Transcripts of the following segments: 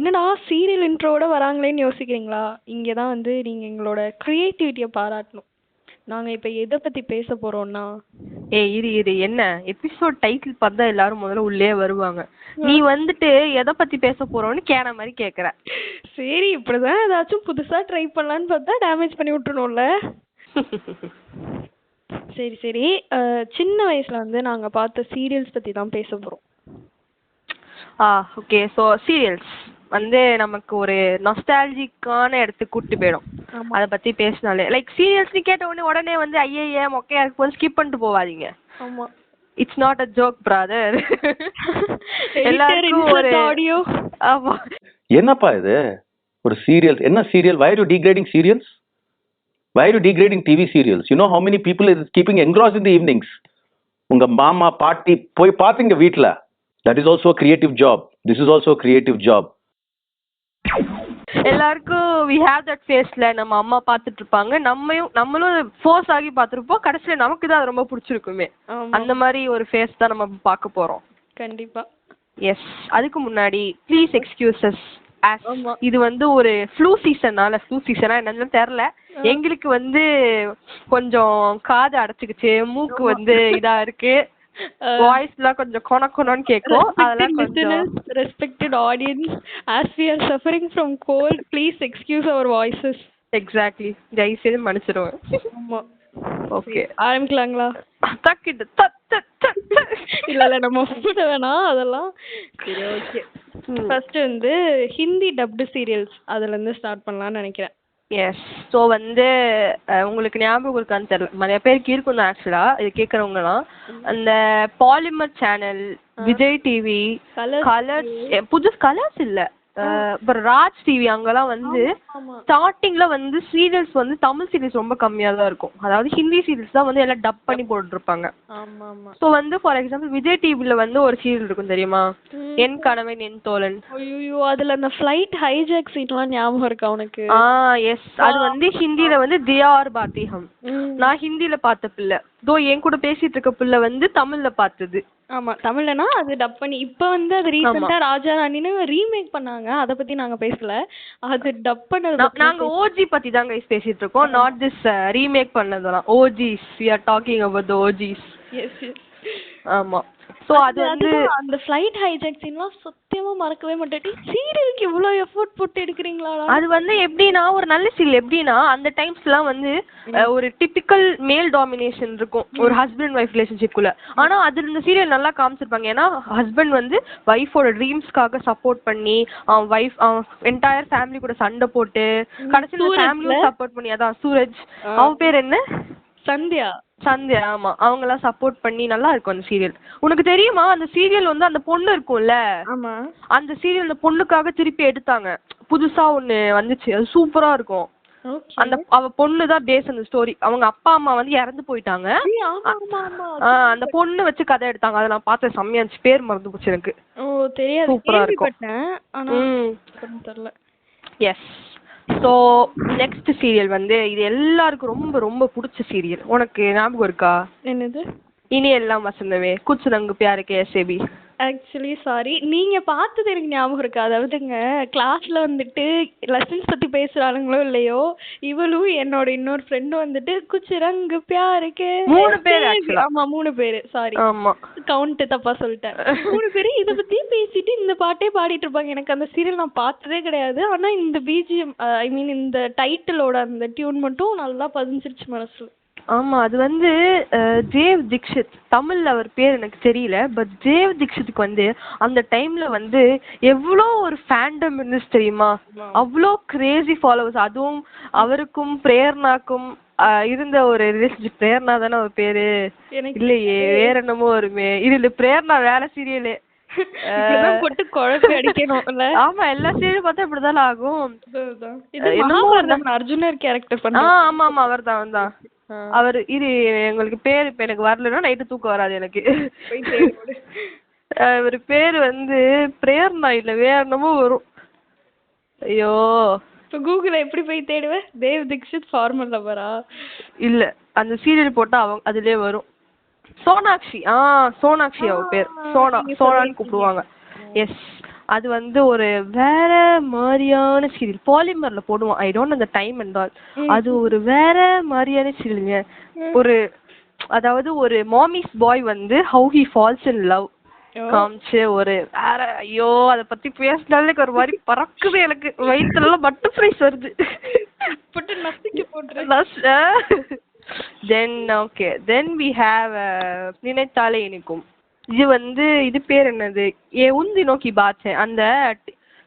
என்னடா சீரியல் இன்ட்ரோட வராங்களேன்னு யோசிக்கிறீங்களா? இங்கே தான் வந்து நீங்கள் எங்களோட க்ரியேட்டிவிட்டியை பாராட்டணும். நாங்கள் இப்போ எதை பற்றி பேச போகிறோம்னா, இரு என்ன எபிசோட் டைட்டில் பார்த்தா எல்லாரும் முதல்ல உள்ளே வருவாங்க. நீ வந்துட்டு எதை பத்தி பேச போறோம்னு கேன மாதிரி கேக்குற. சரி இப்படிதான் ஏதாச்சும் புதுசாக ட்ரை பண்ணலான்னு பார்த்தா டேமேஜ் பண்ணி விட்டுணும்ல. சரி சரி சின்ன வயசில் வந்து நாங்கள் பார்த்த சீரியல்ஸ் பற்றி தான் பேச போகிறோம். ஓகே. ஸோ சீரியல்ஸ் வந்து நமக்கு ஒரு நொஸ்டாலஜிக்கான இடத்துக்கு கூட்டு போயிடும். அதை பத்தி பேசினாலே லைக் சீரியல்ஸ் கேட்ட உடனே வந்து ஐயே மொக்கையா இருக்கு போது ஸ்கிப் பண்ணிட்டு போவாதீங்க. ஆமா, it's not a joke brother. எல்லாருக்கும் ஒரு ஆடியோ. ஆமா, என்னப்பா இது ஒரு சீரியல்ஸ்? என்ன serial? why are you degrading serials? why are you degrading TV serials? you know how many people is keeping engrossed in the evenings? உங்க மாமா பாட்டி போய் பாத்தீங்க வீட்ல. that is also a creative job. this is also a creative job. எல்லாருக்கும் we have that faceல நம்ம அம்மா பாத்துட்டு இருப்பாங்க, நம்மளும் ஃபோர்ஸ் ஆகி பாத்துருப்போம், கடைசியில நமக்கு தான் ரொம்ப பிடிச்சிருக்குமே. அந்த மாதிரி ஒரு ஃபேஸ் தான் நம்ம பார்க்க போறோம். கண்டிப்பா. எஸ், அதுக்கு முன்னாடி ப்ளீஸ் எக்ஸ்கியூசஸ். இது வந்து ஒரு ஃப்ளூ சீசனால, ஃப்ளூ சீசனா என்னன்னு தெரியல, எங்களுக்கு வந்து கொஞ்சம் காது அடைச்சுக்குச்சு, மூக்கு வந்து இதா இருக்கு, வாய்ஸ்லாம் கொஞ்சம் கொனன்னு கேக்கும். அதெல்லாம் கொஞ்சம் respected audience, as we are suffering from cold, please excuse our voices. Exactly, தயவு செய்து மன்னிச்சிடுவேன். ஆமா, ஓகே ஆரம்பிக்கலாங்களா? தக்கிட்டு இல்ல நம்ம போட வேணாம் அதெல்லாம். சரி ஓகே, ஃபர்ஸ்ட் வந்து ஹிந்தி டப்டு சீரியல்ஸ் அதுல இருந்து ஸ்டார்ட் பண்ணலாம்னு நினைக்கிறேன். எஸ். ஸோ வந்து உங்களுக்கு ஞாபகம் இருக்கான்னு தெரியல, நிறைய பேருக்கு இருக்கும் தான் ஆக்சுவலா இது கேட்குறவங்கலாம். அந்த Polimer channel, Vijay TV, Colors, புது கலர்ஸ் இல்ல, அப்புறம் ராஜ் டிவி, அங்கெல்லாம் வந்து ஸ்டார்டிங்ல வந்து சீரியல்ஸ் வந்து தமிழ் சீரியல்ஸ் ரொம்ப கம்மியா தான் இருக்கும். அதாவது ஹிந்தி சீரியல்ஸ் தான் வந்து எல்லாம் டப் பண்ணி போட்டுருப்பாங்க. ஸோ வந்து ஃபார் எக்ஸாம்பிள் விஜய் டிவில வந்து ஒரு சீரியல் இருக்கும் தெரியுமா, என் கணவன் என் தோழன். ஐயோ, அதுல அந்த ஃப்ளைட் ஹைஜாக் சீன்லாம் ஞாபகம் இருக்கா உனக்கு? எஸ், அது வந்து ஹிந்தில வந்து தியார் பாத்திஹம். நான் ஹிந்தில பார்த்த பிள்ளை, தோ என் கூட பேசிட்டு இருக்க பிள்ளை வந்து தமிழ்ல பார்த்தது. ஆமா, தமிழ்லனா அது டப் பண்ணி. இப்ப வந்து அது ரீசெண்டா ராஜா ராணின்னு ரீமேக் பண்ணாங்க, அத பத்தி நாங்க பேசல. அது டப் பண்ணது நாங்க ஓஜி பத்தி தான் கைஸ் பேசிட்டு இருக்கோம், நாட் திஸ் ரீமேக் பண்ணதெல்லாம். OGs, we are talking about the OGs. Yes yes. ஆமா. சோ அது வந்து அந்த ஃளைட் ஹைஜாக் சீன்லாம் சத்தியமா மறக்கவே மாட்டேன். சீரியலுக்கு இவ்வளவு எஃபோர்ட் போட்டு எடுக்கறீங்களா? அது வந்து எப்படின்னா ஒரு நல்ல சீரியல் எப்படின்னா அந்த டைம்ஸ்லாம் வந்து ஒரு டிபிக்கல் மேல் டாமினேஷன் இருக்கும் ஒரு ஹஸ்பண்ட் வைஃப் ரிலேஷன்ஷிப்குள்ள. ஆனா அது இந்த சீரியல் நல்லா காமிச்சிருப்பாங்க. ஏன்னா ஹஸ்பண்ட் வந்து வைஃபோட ட்ரீம்ஸ்க்காக சப்போர்ட் பண்ணி அவன் வைஃப் என்டையர் ஃபேமிலி கூட சண்டை போட்டு கடைசியில் ஃபேமிலியும் சப்போர்ட் பண்ணி, அதான் சூரஜ், அவன் பேர் என்ன, சந்தியா. ஆமா, அவங்க எல்லாம் சப்போர்ட் பண்ணி நல்லா இருக்கும் அந்த சீரியல். உனக்கு தெரியுமா அந்த சீரியல் வந்து அந்த பொண்ணு இருக்கும்ல, அந்த சீரியல் அந்த பொண்ணுக்காக திருப்பி எடுத்தாங்க, புதுசா ஒண்ணு வந்துச்சு, அது சூப்பரா இருக்கும். அந்த அவ பொண்ணு தான் பேஸ் அந்த ஸ்டோரி. அவங்க அப்பா அம்மா வந்து இறந்து போயிட்டாங்க, அந்த பொண்ணு வச்சு கதை எடுத்தாங்க. அதை நான் பார்த்தேன், செம்மையா இருந்துச்சு, பேர் மறந்து போச்சு எனக்கு. சூப்பரா இருக்கும். எஸ். ஸோ நெக்ஸ்ட் சீரியல் வந்து இது எல்லாருக்கும் ரொம்ப ரொம்ப பிடிச்ச சீரியல். உனக்கு ஞாபகம் இருக்கா? என்னது? இனி எல்லாம் வசந்தமே, குச் ரங்கு பியார் கே எஸ்ஏபி. ஆக்சுவலி சாரி, நீங்க பார்த்தது எனக்கு ஞாபகம் இருக்கு. அதாவதுங்க கிளாஸ்ல வந்துட்டு லெசன்ஸ் பத்தி பேசுறாங்களோ இல்லையோ, இவளும் என்னோட இன்னொரு ஃப்ரெண்டும் வந்துட்டு குச் ரங்கு பியாருக்கு 3 பேர். ஆமா 3 பேரு, சாரி கவுண்ட் தப்பா சொல்லிட்டேன். 3 பேரு இத பத்தி பேசிட்டு இந்த பாட்டே பாடிட்டு இருப்பாங்க. எனக்கு அந்த சீரியல் நான் பார்த்ததே கிடையாது, ஆனா இந்த பிஜிஎம் ஐ மீன் இந்த டைட்டிலோட அந்த டியூன் மட்டும் நல்லா பதிஞ்சிருச்சு மனசுல. ஆமா, அது வந்து தேவ் தீக்ஷித், தமிழ்ல அவர் பேர் எனக்கு தெரியல, பட் தேவ் தீக்ஷித்துக்கு வந்து அந்த டைம்ல வந்து எவ்வளோ ஒரு ஃபேண்டம் இருந்துச்சு தெரியுமா, அவ்வளோ கிரேசி ஃபாலோவர்ஸ். அதுவும் அவருக்கும் பிரேர்னாக்கும் இருந்த ஒரு ரிலேஷன்ஷிப். பிரேர்னா தானே அவர் பேரு? இல்லையே, வேற என்னமோ வருமே. இது பிரேர்னா வேற சீரியலு போட்டு குழப்பி அடிக்கணும். ஆமா, எல்லா சீரியலும் பார்த்தா இப்படிதான் ஆகும். அர்ஜுனர் கேரக்டர் பண்ண. ஆமா ஆமா, அவர் தான். அவர் இது எங்களுக்கு பேர் இப்ப எனக்கு வரலன்னா நைட்டு தூக்கம் வராது எனக்கு. அவர் பேர் வந்து பிரேர்னா இல்ல, வேற என்னமோ வரும். ஐயோ, இப்போ கூகுள்ல எப்படி போய் தேடுவேன்? தேவ் தீக்ஷித் ஃபார்மல் லவரா? இல்ல, அந்த சீரியல் போட்டா அவங்க அதுலயே வரும். சோனாக்ஷி. சோனாக்ஷி அவ பேர். சோனான்னு கூப்பிடுவாங்க. எஸ். அது வந்து ஒரு வேற மாதிரியான சீரியல். பாலிமர்ல போடுவோம். ஐ டோன்ட் அந்த டைம் அண்ட் ஆல். அது ஒரு வேற மாதிரியான சீரியலுங்க. ஒரு அதாவது ஒரு மாமிஸ் பாய் வந்து how he falls in love காமிச்சு ஒரு வேற. ஐயோ அத பத்தி பேசினாலே ஒரு மாதிரி பறக்குது எனக்கு, வயிற்றுல பட்டர்ஃப்ளைஸ் வருது. Then okay, then we have Ninaithale Inikkum. இது வந்து இது பேர் என்னது, ஏ உந்தி நோக்கி பாச்சேன். அந்த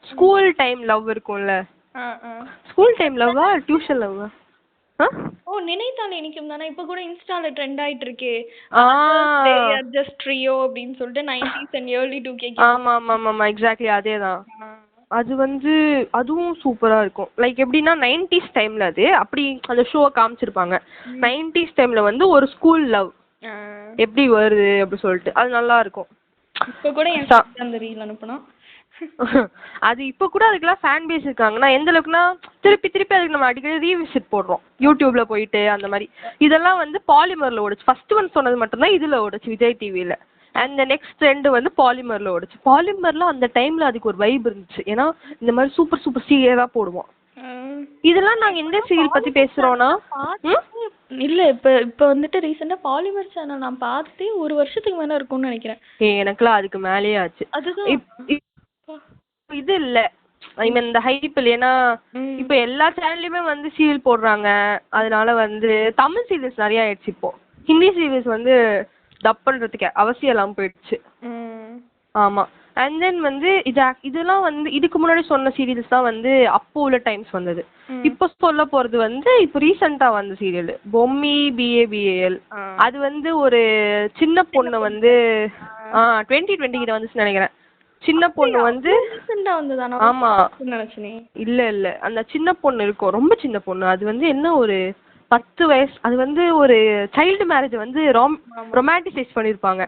ஸ்கூல் டைம் லவ் இருக்கும்ல, ஸ்கூல் டைம் லவ்வா டியூஷன் லவ்வா? ஓ நினைத்தாலே இனிக்கும் தானே, இப்ப கூட இன்ஸ்டால ட்ரெண்ட் ஆயிட்டு இருக்கே. ஜஸ்ட் ட்ரியோ அப்படின்னு சொல்லிட்டு 90s and early 2K. ஆமா ஆமா ஆமா எக்ஸாக்ட்லி அதேதான். அது வந்து அதுவும் சூப்பரா இருக்கும். லைக் எப்படின்னா 90s டைம்ல அது அப்படி அந்த ஷோ காமிச்சிருப்பாங்க. 90s டைம்ல வந்து ஒரு ஸ்கூல் லவ் எப்படி வருது அப்படி சொல்லிட்டு அது நல்லா இருக்கும். இப்ப கூட அந்த ரீல் அனுப்புனா அது இப்ப கூட அதுக்கெல்லாம் ஃபேன் பேஸ் இருக்காங்கன்னா எந்த அளவுக்குன்னா திருப்பி திருப்பி அதுக்கு நம்ம அடிக்கடி ரீவிசிட் போடுறோம் யூடியூப்ல போயிட்டு அந்த மாதிரி. இதெல்லாம் வந்து பாலிமர்ல ஓடுச்சு. ஃபர்ஸ்ட் ஒன் சொன்னது மட்டும்தான் இதுல ஓடுச்சு விஜய் டிவில. அண்ட் நெக்ஸ்ட் ட்ரெண்ட் வந்து பாலிமர்ல ஓடுச்சு. பாலிமர்ல அந்த டைம்ல அதுக்கு ஒரு வைப் இருந்துச்சு. ஏன்னா இந்த மாதிரி சூப்பர் சூப்பர் சீரியலா போடுவோம். இதெல்லாம் நாங்க எந்த சீரியல் பத்தி பேசுறோம்னா இல்ல இப்ப இப்ப வந்துட்டு ரீசெண்டா பாலிமர் சேனல் நான் பார்த்தே ஒரு வருஷத்துக்கு மேல இருக்கும்னு நினைக்கிறேன். எனக்குலாம் அதுக்கு மேலேயே ஆச்சு. இது இல்ல ஐ மீன் இந்த ஹைப் இல்ல. ஏன்னா இப்ப எல்லா சேனல்லையுமே வந்து சீரியல் போடுறாங்க. அதனால வந்து தமிழ் சீரியல்ஸ் நிறைய ஆயிடுச்சு. இப்போ ஹிந்தி சீரியல்ஸ் வந்து டப் பண்றதுக்கு அவசியம் எல்லாம் போயிடுச்சு. ஆமா. அண்ட் தென் வந்து இதெல்லாம் வந்து இதுக்கு முன்னாடி சொன்ன சீரியல்ஸ் தான் வந்து அப்போ உள்ள டைம்ஸ் வந்தது. இப்போ சொல்ல போறது வந்து இப்போ ரீசெண்டா வந்த சீரியல் பொம்மி BABAL. அது வந்து ஒரு சின்ன பொண்ணு வந்து 2020 கிட்ட வந்துச்சுன்னு நினைக்கிறேன். சின்ன பொண்ணு வந்து ஆமா இல்ல இல்ல அந்த சின்ன பொண்ணு இருக்கும், ரொம்ப சின்ன பொண்ணு. அது வந்து என்ன ஒரு 10 வயசு. அது வந்து ஒரு சைல்டு மேரேஜ் வந்து ரொமான்டிசைஸ் பண்ணிருப்பாங்க.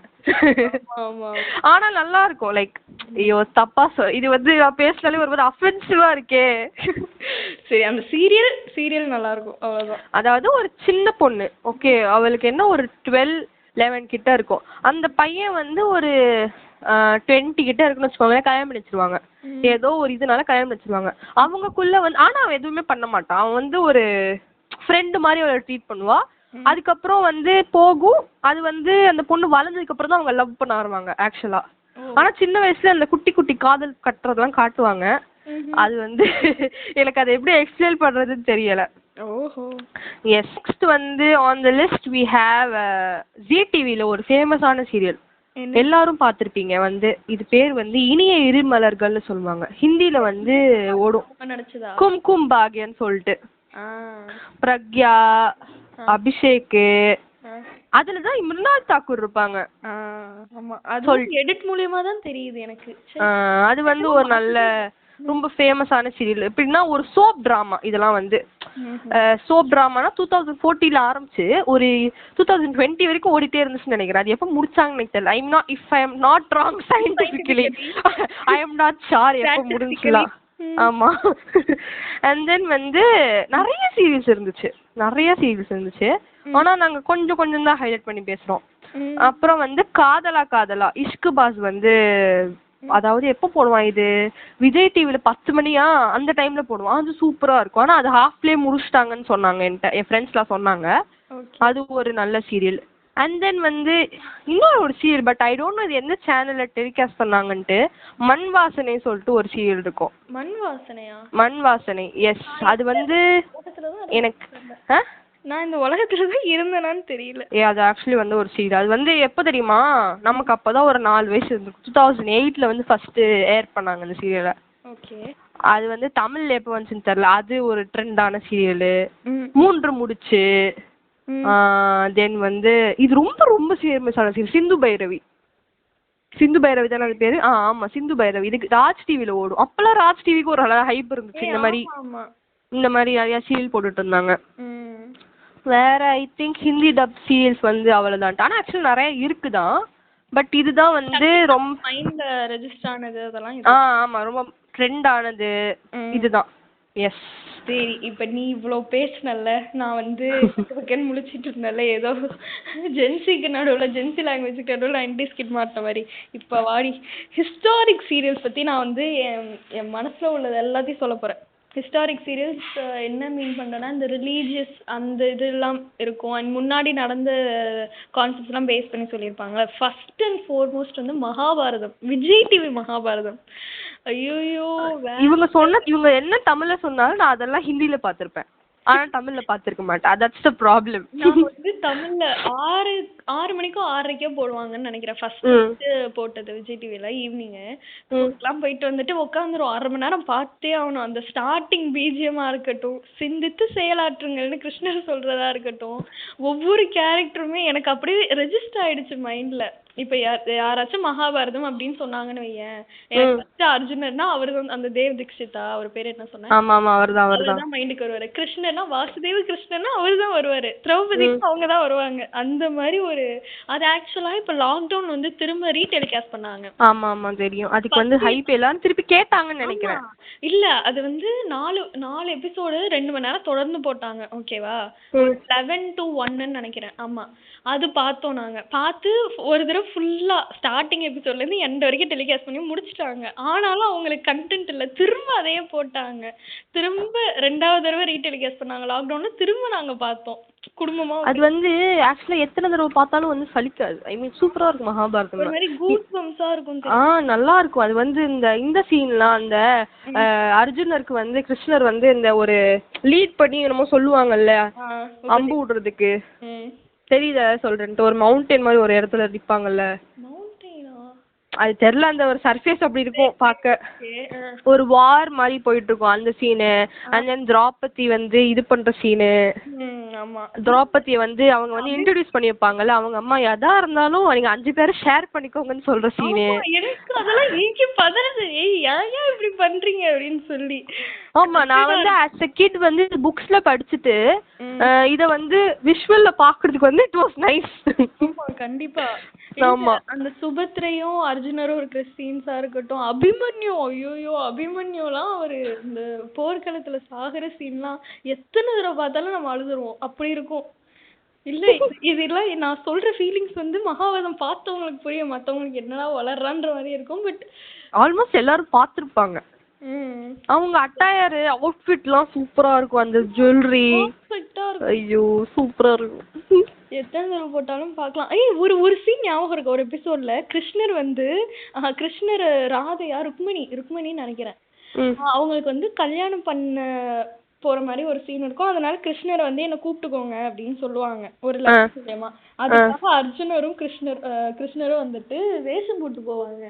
ஆனா நல்லா இருக்கும். லைக் ஐயோ தப்பா இது வந்து நான் பேசினாலே ஒரு மாதிரி அஃபென்சிவா இருக்கே. சரி அந்த சீரியல் நல்லா இருக்கும் அவ்வளவுதான். அதாவது ஒரு சின்ன பொண்ணு ஓகே, அவளுக்கு என்ன ஒரு 12-11 கிட்ட இருக்கும். அந்த பையன் வந்து ஒரு 20 கிட்ட இருக்குன்னு வச்சுக்கோங்க. கல்யாணம் பண்ணி வச்சிருவாங்க. ஏதோ ஒரு இதனால கல்யாணம் பண்ணி வச்சிருவாங்க. அவங்கக்குள்ள வந்து ஆனா அவன் எதுவுமே பண்ண மாட்டான். அவன் வந்து ஒரு ஃப்ரெண்டு மாதிரி அவளை ட்ரீட் பண்ணுவா. அதுக்கப்புறம் வந்து போகும். அது வந்து அந்த பொண்ணு வளர்ந்ததுக்கு அப்புறம் தான் அவங்க லவ் பண்ண ஆரம்பிவாங்க ஆக்சுவலா. ஆனா சின்ன வயசுல அந்த குட்டி குட்டி காதல் கட்டுறதெல்லாம் காட்டுவாங்க. அது வந்து எனக்கு அதை எப்படி எக்ஸ்பிளைன் பண்றதுன்னு தெரியல. எஸ் நெக்ஸ்ட் வந்து on the list we have Zee டிவில ஒரு ஃபேமஸான சீரியல் எல்லாரும் பார்த்திருப்பீங்க. வந்து இது பேர் வந்து இனிய இருமலர்கள்னு சொல்லுவாங்க. ஹிந்தில வந்து ஓடும். கும்கும் பாக்யன்னு சொல்லிட்டு பிரக்யா அபிஷேக் அதுலதான் மிருனால் தாக்கூர் இருப்பாங்க. எடிட் மூலமா தான் தெரியுது எனக்கு. அது வந்து ஒரு நல்ல ரொம்ப ஃபேமஸான சீரியல். எப்படின்னா ஒரு சோப் டிராமா. இதெல்லாம் வந்து சோப் டிராமானா 2014 ஆரம்பிச்சு ஒரு 2020 வரைக்கும் ஓடிட்டே இருந்துச்சுன்னு நினைக்கிறேன். அது எப்போ முடிச்சாங்கன்னு எனக்கு தெரியல. I am not wrong scientifically. I am not sure எப்போ முடிஞ்சுலாம். ஆமா. அண்ட் தென் வந்து நிறைய சீரியல்ஸ் இருந்துச்சு. ஆனா நாங்க கொஞ்சம் கொஞ்சம் தான் ஹைலைட் பண்ணி பேசுறோம். அப்புறம் வந்து காதலா இஷ்கு பாஸ் வந்து அதாவது எப்போ போடுவான் இது விஜய் டிவில 10 மணியா அந்த டைம்ல போடுவான். அது சூப்பரா இருக்கும். ஆனா அது ஹாஃப்லயே முடிச்சிட்டாங்கன்னு சொன்னாங்க. என் ஃப்ரெண்ட்ஸ்லாம் சொன்னாங்க. அது ஒரு நல்ல சீரியல். அண்ட் தென் வந்து இன்னொரு ஒரு serial but I don't know இது எந்த சேனல்ல டெலிகாஸ்ட் பண்ணாங்கன்ட்டு மண் வாசனை சொல்லிட்டு ஒரு சீரியல் இருக்கும். மண் வாசனை எஸ். அது வந்து எனக்கு நான் இந்த உலகத்துல தான் இருந்தேனான்னு தெரியல. அது ஆக்சுவலி வந்து ஒரு சீரியல். அது வந்து எப்போ தெரியுமா, நமக்கு அப்பதான் ஒரு 4 வயசு இருந்துருக்கு. 2008ல வந்து ஃபர்ஸ்ட் ஏர் பண்ணாங்க அந்த சீரியலை. அது வந்து தமிழ்ல எப்போ வந்துச்சுன்னு தெரியல. அது ஒரு ட்ரெண்டான சீரியலு. 3 முடிச்சு. தென் வந்து இது ரொம்ப ரொம்ப ஃபேமஸான சீரியல் சிந்து பைரவி தானே அது பேரு. ஆமா சிந்து பைரவி. இதுக்கு ராஜ் டிவில ஓடும். அப்பெல்லாம் ராஜ் டிவிக்கு ஒரு நல்ல ஹைப் இருந்துச்சு. இந்த மாதிரி நிறைய சீரியல் போட்டுட்டு இருந்தாங்க. வேற I think Hindi dub serials வந்து அவ்வளவுதான். ஆனா ஆக்சுவலி நிறைய இருக்குதான். பட் இதுதான் வந்து ரொம்ப மைண்ட்ல ரெஜிஸ்டர் ஆனது. அதெல்லாம் ஆமா ரொம்ப ட்ரெண்ட் ஆனது இதுதான். எஸ். சரி, இப்ப நீ இவ்வளோ பேசுனல்ல, நான் வந்து முழிச்சிட்டு இருந்தேன்ல, ஏதோ ஜென்சிக்கு நடுவில் ஜென்சி லாங்குவேஜுக்கு நடுவில் 90s கிட் மாட்டின மாதிரி. இப்போ வாடி ஹிஸ்டாரிக் சீரியல்ஸ் பற்றி நான் வந்து என் மனசில் உள்ளது எல்லாத்தையும் சொல்ல போகிறேன். ஹிஸ்டாரிக் சீரியல்ஸ் என்ன மீன் பண்ணுறேன்னா, இந்த ரிலீஜியஸ் அந்த இதெல்லாம் இருக்கும் அண்ட் முன்னாடி நடந்த கான்செப்ட்ஸ்லாம் பேஸ் பண்ணி சொல்லியிருப்பாங்க. ஃபர்ஸ்ட் அண்ட் ஃபோர்மோஸ்ட் வந்து மகாபாரதம், விஜய் டிவி மகாபாரதம். ஐயோயோ, இவங்க என்ன தமிழ்ல சொன்னாலும் நான் அதெல்லாம் ஹிந்தில பாத்திருப்பேன், ஆனா தமிழ்ல பாத்திருக்க மாட்டேன். That's the problem. நான் வந்து தமிழ்ல 6 மணிக்கோ 6:30க்கோ போடுவாங்கன்னு நினைக்கிறேன். ஃபர்ஸ்ட் போட்டது விஜய் டிவில ஈவினிங் எல்லாம் போயிட்டு வந்துட்டு உட்காந்துரும் 1/2 மணி நேரம் பார்த்தே ஆகணும். அந்த ஸ்டார்டிங் பிஜிஎம்மா இருக்கட்டும், சிந்தித்து செயலாற்றுங்கள்னு கிருஷ்ணர் சொல்றதா இருக்கட்டும், ஒவ்வொரு கேரக்டருமே எனக்கு அப்படியே ரெஜிஸ்டர் ஆயிடுச்சு மைண்ட்ல. இப்ப யாராச்சும் மகாபாரதம் அப்படின்னு சொன்னாங்கன்னு வையேன், ஃபர்ஸ்ட் அர்ஜுனர்னா அவரு அந்த தேவ் தீக்ஷிதா, அவர் பேர் என்ன சொன்னா, அவர்தான் மைண்டுக்கு வருவாரு. கிருஷ்ணர்னா வாசுதேவ கிருஷ்ணர்னா அவரு தான் வருவாரு. திரௌபதி அவங்க தான் வருவாங்க. அந்த மாதிரி ஒரு அது ஆக்சுவலா இப்ப லாக்டவுன் வந்து திரும்ப ரீடெலிகாஸ்ட் பண்ணாங்க. ஆமா ஆமா தெரியும். அதுக்கு வந்து ஹைப் எல்லாம் திருப்பி கேட்டாங்கன்னு நினைக்கிறேன். இல்ல, அது வந்து 4 எபிசோடு 2 மணி நேரம் தொடர்ந்து போட்டாங்க. ஓகேவா, 11 to 1 நினைக்கிறேன். ஆமா, அது பார்த்தோம். நாங்க பார்த்து ஒரு தடவை ஃபுல்லா ஸ்டார்டிங் எபிசோட்ல இருந்து எண்ட் வரைக்கும் டெலிகாஸ்ட் பண்ணி முடிச்சிட்டாங்க. ஆனாலும் அவங்களுக்கு கண்டென்ட் இல்ல, திரும்ப அதையே போட்டாங்க. திரும்ப 2வது தடவை ரீடெலிகாஸ்ட் பண்ணாங்க லாக்டவுன்ல, திரும்ப நாங்க பார்த்தோம் குடும்பமா. அது வந்து ஆக்சுவலா எத்தனை தடவை பார்த்தாலும் வந்து சலிக்காது. ஐ மீன் சூப்பரா இருக்கும் மகாபாரதம். ஒரு மாதிரி கூஸ் பம்ஸா இருக்கும். நல்லா இருக்கும். அது வந்து இந்த சீன்லாம் அந்த அர்ஜுனருக்கு வந்து கிருஷ்ணர் வந்து இந்த ஒரு லீட் பண்ணி என்னமோ சொல்லுவாங்கல்ல அம்பு விடுறதுக்கு, தெரியுதா சொல்றேன்ட்டு, ஒரு மவுண்டன் மாதிரி ஒரு இடத்துல நிப்பாங்கல்ல, அது தெரியல, அந்த ஒரு சர்ஃபேஸ் அப்படி இருக்கும் பார்க்க, ஒரு வார் மாதிரி போயிட்டு இருக்கும் அந்த சீனு. அண்ட் தென் திரௌபதி வந்து இது பண்ற சீனு, திரௌபதியை வந்து அவங்க வந்து இன்ட்ரோடியூஸ் பண்ணி வைப்பாங்கல்ல, அவங்க அம்மா எதா இருந்தாலும் நீங்க 5 பேரை ஷேர் பண்ணிக்கோங்கன்னு சொல்ற சீனு. இப்படி பண்றீங்க அப்படின்னு சொல்லி. ஆமா, நான் வந்து as a kid வந்து புக்ஸ்ல படிச்சுட்டு இத வந்து விஷுவல்ல பாக்குறதுக்கு வந்து இட் வாஸ் நைஸ். கண்டிப்பா. ஆமா, அந்த சுபத்ரையும் அர்ஜுனரும் இருக்கிற சீன்ஸா இருக்கட்டும், அபிமன்யு, ஐயோயோ அபிமன்யுலாம் அவரு இந்த போர்க்களத்துல சாகுற சீன்லாம் எத்தனை தடவை பார்த்தாலும் நம்ம அழுதுருவோம். அப்படி இருக்கும். இல்ல, இதெல்லாம் நான் சொல்ற ஃபீலிங்ஸ் வந்து மகாபாரதம் பார்த்தவங்களுக்கு புரியும், மத்தவங்களுக்கு என்னடா வளர்றான்ற மாதிரி இருக்கும். பட் ஆல்மோஸ்ட் எல்லாரும் பார்த்திருப்பாங்க. அவங்க அட்டையர் அவுட்ஃபிட்லாம் சூப்பரா இருக்கும், அந்த ஜுவல்லரி ஐயோ சூப்பரா இருக்கும். எத்தனை தடவை போட்டாலும் பார்க்கலாம். ஒரு சீன் ஞாபகம் இருக்கு, ஒரு எபிசோட்ல கிருஷ்ணர் வந்து கிருஷ்ணர் ராதையா ருக்மிணின்னு நினைக்கிறேன், அவங்களுக்கு வந்து கல்யாணம் பண்ண போற மாதிரி ஒரு சீன் இருக்கும். அதனால கிருஷ்ணரை வந்து என்ன கூப்பிட்டுக்கோங்க அப்படின்னு சொல்லுவாங்க ஒரு லட்சமா. அதுக்காக அர்ஜுனரும் கிருஷ்ணரும் வந்துட்டு வேஷம் போட்டு போவாங்க.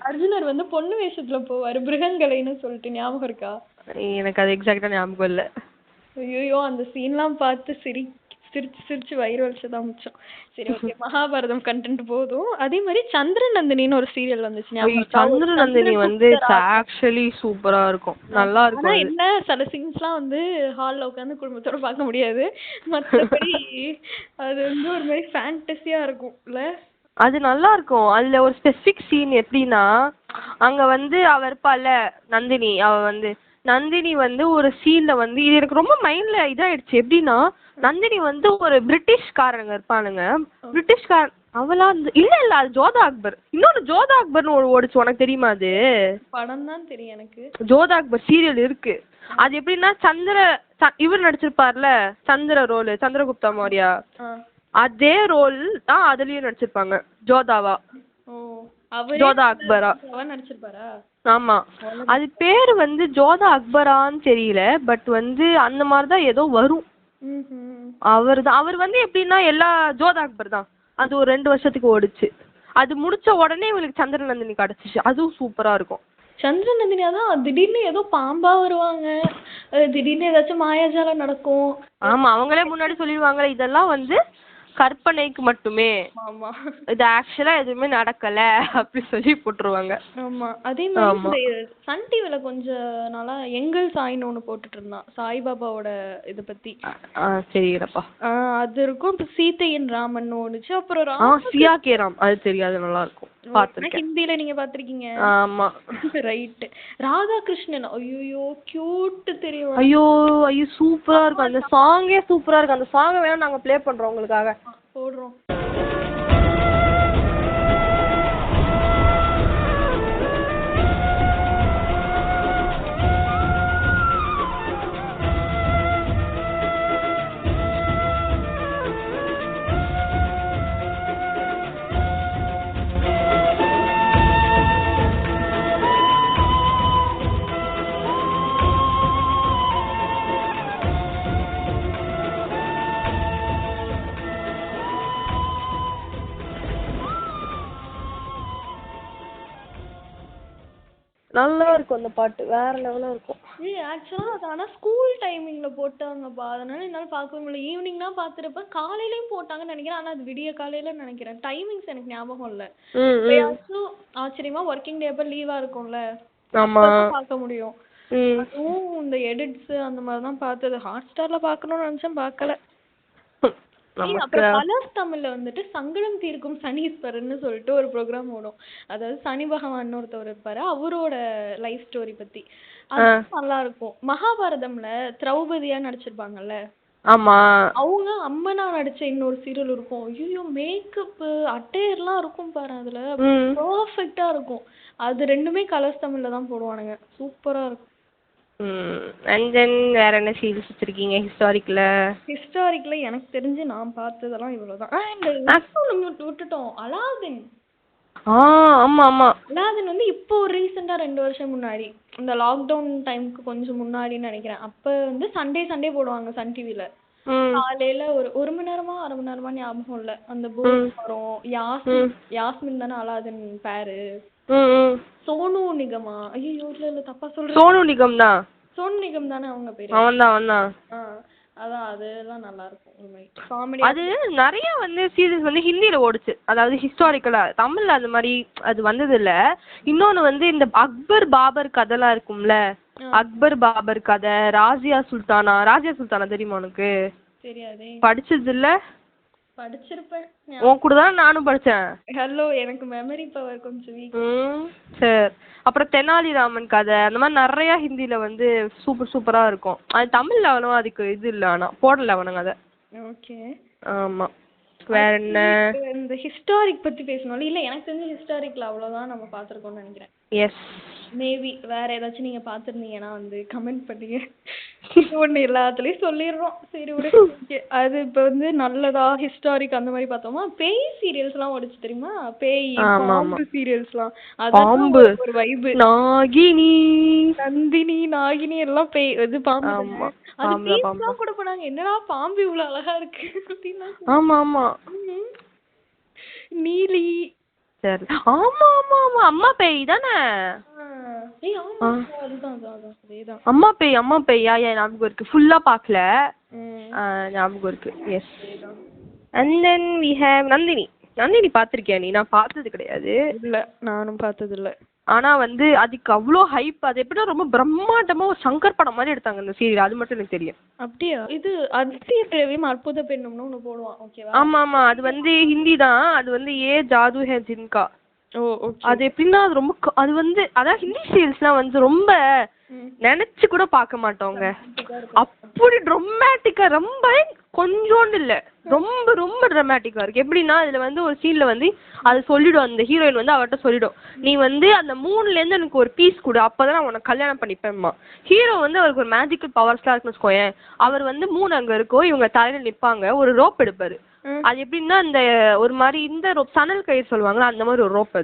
அர்ஜுனர் வந்து பொண்ணு வேஷத்துல போவாரு, பிருகங்கலைன்னு சொல்லிட்டு. ஞாபகம் இருக்கா? எனக்கு அது எக்ஸாக்ட்டா ஞாபகம் இல்ல. ஐயோ, அந்த சீன்லாம் பார்த்து சிரிச்சு வயிறு வலிச்சதான் மிச்சம். சரி, ஓகே, மகாபாரதம் கண்டென்ட் போதும். அதே மாதிரி சந்திரநந்தினின்னு ஒரு சீரியல் வந்துச்சு. சந்திரநந்தினி வந்து ஆக்சுவலி சூப்பரா இருக்கும், நல்லா இருக்கும். ஆனா என்ன, சில சீன்ஸ்லாம் வந்து ஹால்ல உட்கார்ந்து குடும்பத்தோட பார்க்க முடியாது. மற்றபடி அது வந்து ஒரு மாதிரி ஃபேண்டஸியா இருக்கும் இல்ல. அது நல்லா இருக்கும். அதுல ஒரு ஸ்பெசிபிக் சீன் எப்படின்னா, அங்க வந்து அவ இருப்பால நந்தினி, நந்தினி வந்து ஒரு சீன்ல வந்து இது எனக்கு ரொம்ப மைண்ட்ல இதாயிடுச்சு. எப்படின்னா, நந்தினி வந்து ஒரு பிரிட்டிஷ்காரங்க இருப்பானுங்க, பிரிட்டிஷ்கார அவளா இல்ல அது ஜோதா அக்பர். இன்னொரு ஜோதா அக்பர்னு ஓடிச்சு, உனக்கு தெரியுமா? அது படம் தான் தெரியும் எனக்கு. ஜோதா அக்பர் சீரியல் இருக்கு. அது எப்படின்னா, இவர் நடிச்சிருப்பார்ல சந்திர ரோல், சந்திரகுப்தா மௌரியா, அதே ரோல் தான் அதுலயும் நடிச்சிருப்பாங்க, ஜோதாவா. ஜோதா அக்பரா நடிச்சிருப்பாரா? ஆமா, அது பேரு வந்து ஜோதா அக்பரான்னு தெரியல, பட் வந்து அந்த மாதிரிதான் ஏதோ வரும். அவர் வந்து எப்படின்னா எல்லா ஜோதா அக்பர் தான். அது ஒரு 2 வருஷத்துக்கு ஓடிச்சு. அது முடிச்ச உடனே இவங்களுக்கு சந்திரநந்தினி கிடைச்சிச்சு. அதுவும் சூப்பரா இருக்கும். சந்திரநந்தினியா தான் திடீர்னு ஏதோ பாம்பா வருவாங்க, திடீர்னு ஏதாச்சும் மாயாஜாலம் நடக்கும். ஆமா, அவங்களே முன்னாடி சொல்லிடுவாங்க இதெல்லாம் வந்து கற்பனைக்கு மட்டுமே, ஆமா இது ஆக்சுவலா எதுவுமே நடக்கல அப்படி சொல்லி போட்டுருவாங்க. ஆமா அதே மாதிரி சன் டிவில கொஞ்ச நாளா எங்கள் சாய்னு ஒண்ணு போட்டுட்டு இருந்தான், சாய்பாபாவோட இத பத்தி. சரிடப்பா. அது இருக்கும். இப்ப சீதையின் ராமன் ஒண்ணுச்சு. அப்புறம் சியா கே ராம், அது தெரியாது, நல்லா இருக்கும், பாத்துருக்கேன். ஹிந்தில நீங்க பாத்திருக்கீங்க? ஆமா. ரைட். ராதாகிருஷ்ணன், ஐயோ கியூட் தெரியும். ஐயோ ஐயோ சூப்பரா இருக்கும் அந்த சாங்கே, சூப்பரா இருக்கும் அந்த சாங். வேணா நாங்க ப்ளே பண்றோம் உங்களுக்காக, போடுறோம். நல்லா இருக்கும் அந்த பாட்டு, வேற லெவலா இருக்கும். ஆக்சுவலா அது ஆனா ஸ்கூல் டைமிங்ல போட்டாங்கப்பா, அதனால என்னால பார்க்க முடியல. ஈவினிங்னா பாத்துருப்பேன், காலையிலயும் போட்டாங்கன்னு நினைக்கிறேன். ஆனா அது விடிய காலையில நினைக்கிறேன், டைமிங்ஸ் எனக்கு ஞாபகம் இல்ல. எப்பயாச்சும் ஆச்சரியமா ஒர்க்கிங் டே அப்ப லீவா இருக்கும்ல, பார்க்க முடியும். அதுவும் இந்த எடிட்ஸ் அந்த மாதிரிதான் பார்த்தது. ஹாட் ஸ்டார்ல பாக்கணும்னு நினைச்சேன், பார்க்கல. அப்புறம் கலர்ஸ் தமிழ்ல வந்துட்டு சங்கடம் தீர்க்கும் சனீஸ்வரன்னு சொல்லிட்டு ஒரு ப்ரோக்ராம் ஓடும். அதாவது சனி பகவான் ஒருத்தவர் இருப்பாரு, அவரோட லைஃப் ஸ்டோரி பத்தி. அது நல்லா இருக்கும். மகாபாரதம்ல திரௌபதியா நடிச்சிருப்பாங்கல்ல, ஆமா, அவங்க அம்மனா நடிச்ச இன்னொரு சீரியல் இருக்கும். ஐயோ மேக்கப் அட்டையர்லாம் இருக்கும் பாரு, அதுல பெர்ஃபெக்ட்டா இருக்கும். அது ரெண்டுமே கலர்ஸ் தமிழ்ல தான் போடுவானுங்க, சூப்பரா இருக்கும். அண்ட் தென் வேற என்ன சீரிஸ் வச்சிருக்கீங்க ஹிஸ்டாரிக்ல? ஹிஸ்டாரிக்ல எனக்கு தெரிஞ்சு நான் பார்த்ததெல்லாம் இவ்வளவுதான். விட்டுட்டோம் அலாதின். ஆமா ஆமா, அலாதின் வந்து இப்போ ரீசெண்டா 2 வருஷம் முன்னாடி, இந்த லாக்டவுன் டைமுக்கு கொஞ்சம் முன்னாடின்னு நினைக்கிறேன். அப்ப வந்து சண்டே போடுவாங்க சன் டிவில. காலையில ஒரு மணி நேரமா 1/2 மணி நேரமா ஞாபகம் இல்ல. அந்த போர்டு வரும். யாஸ்மின் தானே அலாதின் பேரு. சோனு நிகமா, ஐயோ இல்ல தப்பா சொல்றேன். சோனு நிகம் தான், சோனு நிகம் தானே அவங்க பேரு. அவன்தான். அதான் அதெல்லாம் நல்லா இருக்கும் காமெடி. அது நிறைய வந்து சீரிஸ் வந்து ஹிந்தில ஓடுச்சு, அதாவது ஹிஸ்டாரிக்கலா. தமிழ்ல அந்த மாதிரி அது வந்தது இல்ல. இன்னொன்னு வந்து இந்த அக்பர் பாபர் கதைலாம் இருக்கும்ல, அக்பர் பாபர் கதை, ராஜியா சுல்தானா தெரியுமா உனக்கு? தெரியாதே. படிச்சது இல்ல? படிச்சிருப்பேன், உன் கூட தான் நானும் படிச்சேன். ஹலோ, எனக்கு மெமரி பவர் கொஞ்சம் வீக். சரி. அப்புறம் தெனாலிராமன் கதை, அந்த மாதிரி நிறைய ஹிந்தில வந்து சூப்பரா இருக்கும். அது தமிழ்ல அவ்வளவா அதுக்கு இது இல்ல, ஆனா போடல அவனுங்க அதை. ஓகே. ஆமா. வேற என்ன? இந்த ஹிஸ்டாரிக் பத்தி பேசணும் இல்ல? எனக்கு தெரிஞ்ச ஹிஸ்டாரிக்ல அவ்வளவுதான் நம்ம பாத்துருக்கோம்னு நினைக்கிறேன். எஸ். மேபி வேற ஏதாச்சும் நீங்க பாத்துருந்தீங்கன்னா வந்து கமெண்ட் பண்ணுங்க. ஒண்ணு எல்லாத்துலயும் சொல்லிடுறோம். சரி விடு. அது இப்ப வந்து நல்லதா ஹிஸ்டாரிக் அந்த மாதிரி பார்த்தோமா, பேய் சீரியல்ஸ் எல்லாம் ஓடிச்சு தெரியுமா? பேய் பாம்பு சீரியல்ஸ் எல்லாம், அது ஒரு வைப். நாகினி, நந்தினி, நாகினி எல்லாம் பேய் இது பாம்பு. அது பேய்லாம் கூட போனாங்க. என்னடா பாம்பு இவ்வளவு அழகா இருக்கு அப்படின்னா. ஆமா ஆமா. நீலி. சரி. ஆமா ஆமா ஆமா, அம்மா பேய் தானே. அம்மா பேய் ஞாபகம் இருக்கு. ஃபுல்லா பாக்கல, ஞாபகம் இருக்கு. Yes. And then we have Nandini பாத்திருக்கியா நீ? நான் பார்த்தது கிடையாது. இல்ல, நானும் பார்த்தது இல்ல. ஆனா வந்து அதுக்கு அவ்வளோ ஹைப். அது எப்படின்னா ரொம்ப பிரம்மாண்டமா ஒரு சங்கர் படம் மாதிரி எடுத்தாங்க அந்த சீரியல், அது மட்டும் எனக்கு தெரியும். அப்படியா? இது அதிசய பிரேமியும் அற்புத பெண்ணும்னு ஒண்ணு போடுவான், ஓகேவா? ஆமா ஆமா, அது வந்து ஹிந்தி தான். அது வந்து ஏ ஜாது ஹே ஜின்கா. அது எப்படின்னா அது ரொம்ப, அது வந்து அதான் ஹிந்தி சீரியல்ஸ்லாம் வந்து ரொம்ப நினைச்சு கூட பார்க்க மாட்டோங்க. அப்படி ட்ரமாட்டிக்கா, ரொம்ப கொஞ்சோண்டு இல்ல, ரொம்ப ரொம்ப ட்ரமாட்டிக்கா இருக்கு. எப்படின்னா அதுல வந்து ஒரு சீன்ல வந்து அது சொல்லிடும், அந்த ஹீரோயின் வந்து அவர்கிட்ட சொல்லிடும், நீ வந்து அந்த 3ல இருந்து எனக்கு ஒரு பீஸ் கொடு, அப்பதான் நான் உனக்கு கல்யாணம் பண்ணிப்பேன்மா. ஹீரோ வந்து அவருக்கு ஒரு மேஜிக்கல் பவர்ஸ்லாம் இருக்குன்னு வச்சுக்கோயேன். அவர் வந்து 3 அங்க இருக்கும், இவங்க தலையில நிப்பாங்க, ஒரு ரோப் எடுப்பாரு. அது எப்படின்னா அந்த ஒரு மாதிரி இந்த ரோப், சணல் கயிறு சொல்லுவாங்களா, அந்த மாதிரி ஒரு ரோப்.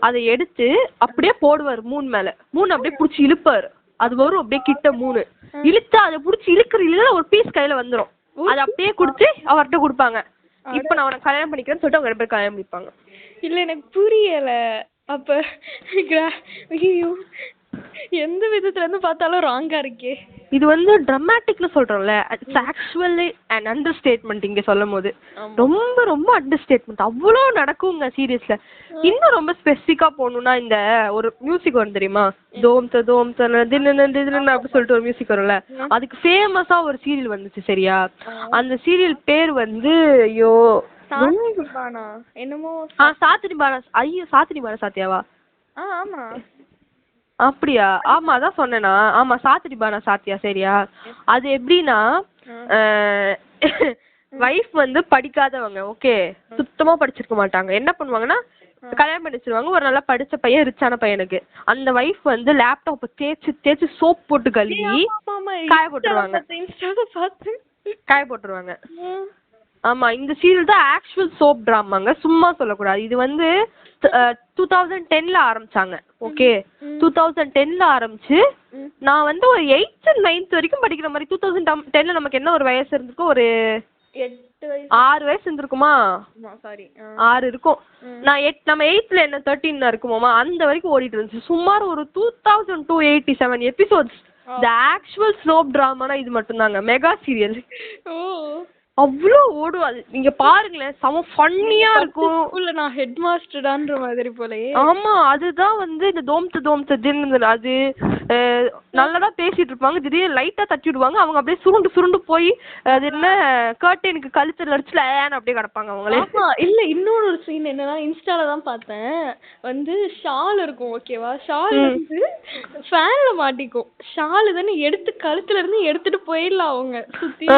அதை எடுத்து அப்படியே போடுவார் 3 மேல. 3 அப்படியே புடிச்சு இழுப்பாரு, அது வரும் அப்படியே கிட்ட 3 இழுத்தா அதை புடிச்சு இழுக்கிற ஒரு பீஸ் கையில வந்துரும். அதை அப்படியே கொடுத்து அவர்கிட்ட கொடுப்பாங்க. இப்ப நான் உனக்கு கல்யாணம் பண்ணிக்கிறேன்னு சொல்லிட்டு அவங்க 2 பேரும் கல்யாணம் பண்ணிப்பாங்க. இல்ல எனக்கு புரியல. அப்ப ஐயோ, எந்த விதத்துல இருந்து பார்த்தாலும் ராங்கா இருக்கே. இது வந்து ட்ராமாட்டிக்னு சொல்றோம்ல, it's actually and under statement. இங்க சொல்லும் போது ரொம்ப ரொம்ப அண்டர் ஸ்டேட்மெண்ட். அவ்வளோ நடக்குங்க சீரியஸ்ல. இன்னும் ரொம்ப ஸ்பெசிஃபிக்கா போகணும்னா இந்த ஒரு மியூசிக் வரும் தெரியுமா, தோம் தோம் அப்படி சொல்லிட்டு ஒரு மியூசிக் வரும்ல, அதுக்கு ஃபேமஸா ஒரு சீரியல் வந்துச்சு சரியா. அந்த சீரியல் பேர் வந்து ஐயோ என்னமோ சாத்தினி பானா. ஐயோ சாத்தினி பானா சாத்தியாவா? ஆமா அப்படியா? ஆமா அதான் சொன்னேனா. ஆமா சாத்தினி பானா சாத்தியா சரியா. அது எப்படின்னா வைஃப் வந்து படிக்காதவங்க, ஓகே, சுத்தமா படிச்சிருக்க மாட்டாங்க. என்ன பண்ணுவாங்கன்னா கல்யாணம் பண்ணி வச்சிருவாங்க ஒரு நல்லா படிச்ச பையன், ரிச்சான பையனுக்கு. அந்த வைஃப் வந்து லேப்டாப்பை தேய்ச்சி தேய்ச்சி சோப் போட்டு கழுவி காய போட்டுருவாங்க. காய போட்டுருவாங்க. ஆமா இந்த சீரியல் தான் ஆக்சுவல் சோப் டிராமாங்க, சும்மா சொல்லக்கூடாது. இது வந்து 2010ல ஆரம்பிச்சாங்க. ஓகே 2010ல ஆரம்பிச்சு நான் வந்து ஒரு 8th and 9th வரைக்கும் படிக்கிற மாதிரி. 2010ல நமக்கு என்ன ஒரு வயசு இருந்திருக்கும், ஒரு 6 வயசு இருந்திருக்குமா, 6 இருக்கும். நம்ம 8th என்ன 13 இருக்குமோமா, அந்த வரைக்கும் ஓடிட்டு இருந்துச்சு. சுமார் ஒரு 2287 எபிசோட்ஸ். த ஆக்சுவல் சோப் டிராமானா இது மட்டும்தாங்க, மெகா சீரியல். அவ்வளோ ஓடும் அது. நீங்க பாருங்களேன், செம ஃபன்னியா இருக்கும். நான் ஹெட் மாஸ்டர்டான்ற மாதிரி போலயே. ஆமா அதுதான் வந்து இந்த தோம்த்து தின்னு அது நல்லதா பேசிட்டு இருப்பாங்க, திடீர்னு லைட்டா தட்டி விடுவாங்க, அவங்க அப்படியே சுருண்டு போய் அது என்ன கர்டனுக்கு கழுத்துல அடிச்சுல அப்படியே கிடப்பாங்க அவங்களே. இல்ல இன்னொரு ஒரு சீன் என்னன்னா, இன்ஸ்டால தான் பார்த்தேன். வந்து ஷால் இருக்கும் ஓகேவா, ஷால் வந்து ஃபேன்ல மாட்டிக்கும். ஷால் தானே எடுத்து கழுத்துல இருந்து எடுத்துட்டு போயிடலாம் அவங்க சுத்தி.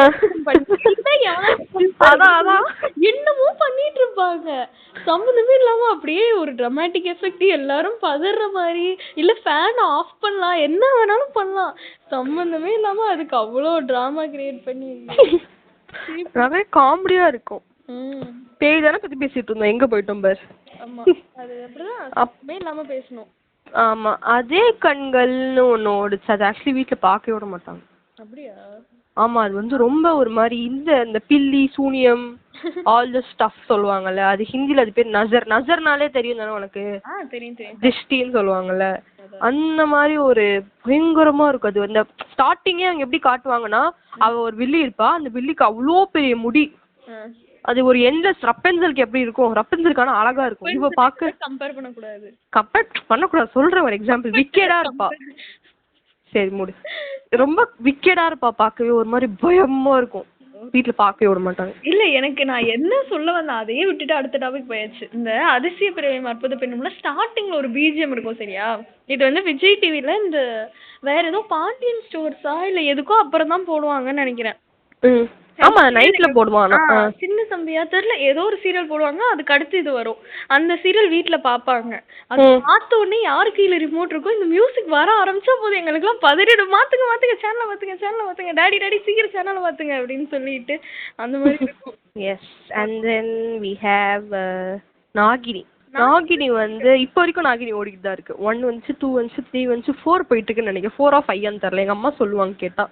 என்னமோ பண்ணிட்டு இருப்பாங்க சம்பந்தமே இல்லாம. அப்படியே ஒரு டிராமாட்டிக் எஃபெக்ட், எல்லாரும் பதற மாதிரி, இல்ல ஃபேன் ஆஃப் பண்ணலாம், என்ன வேணாலும் பண்ணலாம், சம்பந்தமே இல்லாம அதுக்கு அவ்வளோ டிராமா கிரியேட் பண்ணி நிறைய காமெடியா இருக்கும். பேய் தானே பத்தி பேசிட்டு இருந்தோம், எங்க போயிட்டோம் பார். ஆமா அது அப்படிதான் அப்பவே இல்லாம பேசணும். ஆமா அதே கண்கள்னு ஒண்ணு ஓடுச்சு, அது ஆக்சுவலி வீட்டுல பாக்கவே விட மாட்டாங்க. அப்படியா? ஆமா அது வந்து ரொம்ப ஒரு மாதிரி இந்த பில்லி சூனியம் ஆல் தி ஸ்டஃப் சொல்லுவாங்கல்ல, அது ஹிந்தில அது பேர் நசர். நசர்னாலே தெரியும் தானே உனக்கு, தெரியும் திருஷ்டின்னு சொல்லுவாங்கல்ல, அந்த மாதிரி ஒரு பயங்கரமா இருக்கும் அது. அந்த ஸ்டார்டிங்கே அவங்க எப்படி காட்டுவாங்கன்னா, அவ ஒரு வில்லி இருப்பா, அந்த வில்லிக்கு அவ்வளோ பெரிய முடி, அது ஒரு எண்ட்லெஸ். ரப்பென்சலுக்கு எப்படி இருக்கும், ரப்பென்சலுக்கான அழகா இருக்கும். இவ பாக்க கம்பேர் பண்ணக்கூடாது, சொல்றேன் ஒரு எக்ஸாம்பிள். விக்கெடா இருப்பா, சரி மூடு, ரொம்ப விக்கெடா இருப்பா, பாக்கவே ஒரு மாதிரி பயமா இருக்கும், வீட்டுல பாக்கவே விட மாட்டாங்க. இல்ல எனக்கு நான் என்ன சொல்ல வந்தேன் அதையே விட்டுட்டு அடுத்த டாபிக் போயாச்சு. இந்த அதிசய பிறவியும் அற்புத பெண்ணும்ல ஸ்டார்டிங்ல ஒரு பிஜிஎம் இருக்கும் சரியா. இது வந்து விஜய் டிவில இந்த வேற ஏதோ பாண்டியன் ஸ்டோர்ஸா இல்ல எதுக்கோ அப்புறம் தான் போடுவாங்கன்னு நினைக்கிறேன். ஆமா நைட்ல போடுவாங்க. சின்ன தம்பியா தெரியல, ஏதோ ஒரு சீரியல் போடுவாங்க, அதுக்கு அடுத்து இது வரும். அந்த சீரியல் வீட்டுல பாப்பாங்க. அது பார்த்த உடனே யாரு கீழே ரிமோட் இருக்கும், இந்த மியூசிக் வர ஆரம்பிச்சா போதும் எங்களுக்கு எல்லாம் பதறிடும், மாத்துங்க சேனலை மாத்துங்க டாடி சீக்கிரம் சேனலை மாத்துங்க அப்படின்னு சொல்லிட்டு அந்த மாதிரி இருக்கும். Yes and then we have Nagini. Nagini வந்து இப்போ வரைக்கும் நாகினி ஓடிக்கிட்டு தான் இருக்கு. 1 வந்துச்சு, 2 வந்துச்சு, 3 வந்துச்சு, 4 போயிட்டு இருக்குன்னு நினைக்கிறேன். 4 or 5 தெரியல, எங்க அம்மா சொல்லுவாங்க கேட்டா.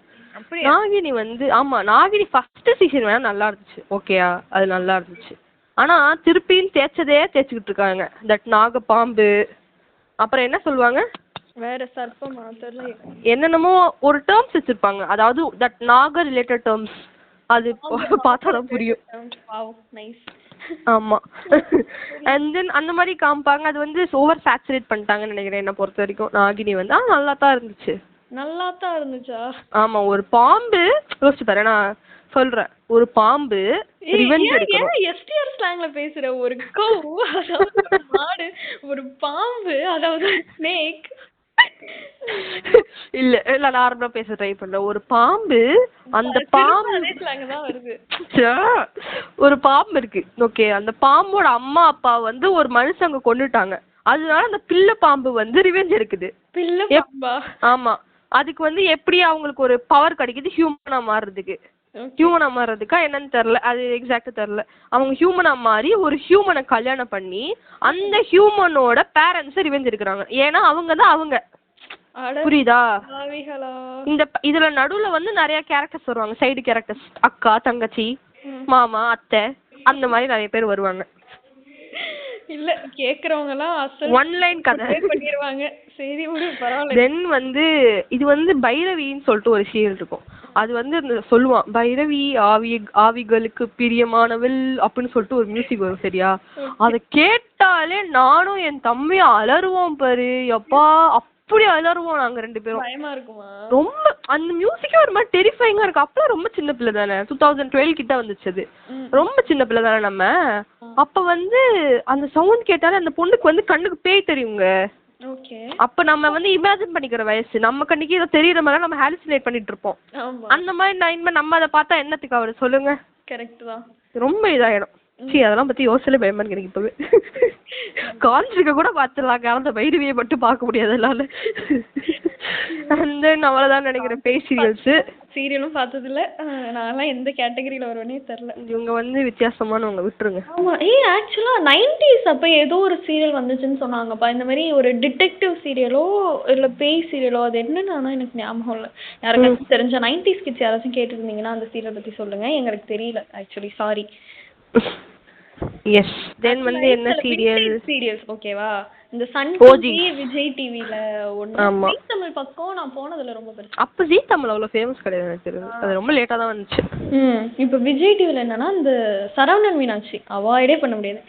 நாகினி வந்து ஆமா நாகினி ஃபர்ஸ்ட் சீசன் வேணா நல்லா இருந்துச்சு, ஓகேயா அது நல்லா இருந்துச்சு. ஆனா திருப்பியும் தேய்ச்சிக்கிட்டு இருக்காங்க. தட் நாக பாம்பு, அப்புறம் என்ன சொல்லுவாங்க வேற சர்ப்பமா தெரியல, என்னென்னமோ ஒரு டேர்ம்ஸ் வச்சிருப்பாங்க, அதாவது தட் நாக ரிலேட்டட் டேர்ம்ஸ். அது பார்த்தாதான் புரியும். ஆமா அண்ட் தென் அந்த மாதிரி காமிப்பாங்க. அது வந்து ஓவர் சேச்சுரேட் பண்ணிட்டாங்கன்னு நினைக்கிறேன் என்ன பொறுத்த வரைக்கும். நாகினி வந்து நல்லா தான் இருந்துச்சு. ஆமா ஒரு பாம்பு யோசிச்சு பாரு, நான் சொல்றேன், ஒரு பாம்பு ரிவெஞ்ச் எடுக்கணும். எஸ்டிஆர் ஸ்லாங்ல பேசுற ஒரு கவ், அதாவது மாடு, ஒரு பாம்பு அதாவது ஸ்னேக். இல்ல நார்மலா பேச ட்ரை பண்ற. ஒரு பாம்பு, அந்த பாம்பு ஒரு பாம்பு இருக்கு ஓகே, அந்த பாம்போட அம்மா அப்பா வந்து ஒரு மனுஷங்க கொன்னுட்டாங்க. அதனால அந்த பிள்ளை பாம்பு வந்து ரிவெஞ்ச் எடுக்குது. ஆமா அதுக்கு வந்து எப்படி அவங்களுக்கு ஒரு பவர் கிடைக்குது, ஹியூமனா மாறுறதுக்கா என்னன்னு தெரியல, அது எக்ஸாக்டா தெரியல. அவங்க ஹியூமனா மாறி ஒரு ஹியூமனை கல்யாணம் பண்ணி அந்த ஹியூமனோட பேரண்ட்ஸ் ரிவெஞ்ச் எடுக்கிறாங்க. ஏன்னா அவங்க தான் அவங்க, புரியுதா? இந்த இதுல நடுவுல வந்து நிறைய கேரக்டர்ஸ் வருவாங்க, சைடு கேரக்டர்ஸ், அக்கா தங்கச்சி மாமா அத்தை அந்த மாதிரி நிறைய பேர் வருவாங்க. இல்ல கேக்குறவங்க எல்லாம் அசல் ஒன் லைன் கதை பண்ணிடுவாங்க. சரி விடு பரவாயில்ல. தென் வந்து இது வந்து பைரவின்னு சொல்லிட்டு ஒரு சீரியல் இருக்கும். அது வந்து இந்த சொல்லுவான் பைரவி ஆவிகளுக்கு பிரியமானவள் அப்படின்னு சொல்லிட்டு ஒரு மியூசிக் வரும் சரியா. அதை கேட்டாலே நானும் என் தம்பியும் அலறுவோம் பாரு எப்பா, அப்படி அலறுவோம் நாங்க 2 பேரும். பயமா இருக்குமா? ரொம்ப அந்த மியூசிக்கே ஒரு மாதிரி டெரிஃபைங்கா இருக்கு. அப்பெல்லாம் ரொம்ப சின்ன பிள்ளை தானே, 2012 கிட்ட வந்துச்சு அது. ரொம்ப சின்ன பிள்ளை தானே நம்ம. அப்ப வந்து அந்த சவுண்ட் கேட்டாலே அந்த பொண்ணுக்கு வந்து கண்ணுக்கு பேய் தெரியுங்க. அப்ப நம்ம வந்து இமேஜின் பண்ணிக்கிற வயசு, நம்ம கண்ணுக்கு இதை தெரியற மாதிரி நம்ம ஹாலுசினேட் பண்ணிட்டு இருப்போம். அந்த மாதிரி நம்ம அதை பார்த்தா என்னத்துக்கு அவரு சொல்லுங்க. கரெக்ட் தான். ரொம்ப இதாயிடும். அதெல்லாம் பத்தி யோசிச்சலே பயமா இருக்கு எனக்கு இப்பவே. கான்ஃபிளிக்க கூட பாத்துடலாம், அந்த பைரவியை மட்டும் பார்க்க முடியாதுனால. அவ்வளவுதான் நினைக்கிறேன் பேய் சீரியல்ஸ். சீரியலும் பார்த்தது இல்ல, நான்லாம் எந்த கேட்டகரியில வருவேனே தெரியல. இவங்க வந்து வித்தியாசமானவங்க, விட்டுருங்க. ஆமா. ஆக்சுவலா 90s அப்ப ஏதோ ஒரு சீரியல் வந்துச்சுன்னு சொன்னாங்கப்பா, இந்த மாதிரி ஒரு டிடெக்டிவ் சீரியலோ இல்ல பேய் சீரியலோ, அது என்னன்னு ஆனா எனக்கு ஞாபகம் இல்ல. யாருக்காச்சும் தெரிஞ்ச 90s கிட்ஸ் யாராச்சும் கேட்டுருந்தீங்கன்னா அந்த சீரியல் பத்தி சொல்லுங்க, எங்களுக்கு தெரியல ஆக்சுவலி, சாரி. எஸ். தென் வந்து என்ன சீரியல்ஸ் ஓகேவா, இந்த சன் டிவி, விஜய் டிவில ஒண்ணு, ஜீ தமிழ் பக்கம் நான் போனதுல ரொம்ப பெருசு. அப்ப ஜீ தமிழ் அவ்வளவு ஃபேமஸ் கிடையாது எனக்கு தெரியும், அது ரொம்ப லேட்டா தான் வந்துச்சு. இப்ப விஜய் டிவில என்னன்னா இந்த சரவணன் மீனாட்சி அவாய்டே பண்ண முடியாது.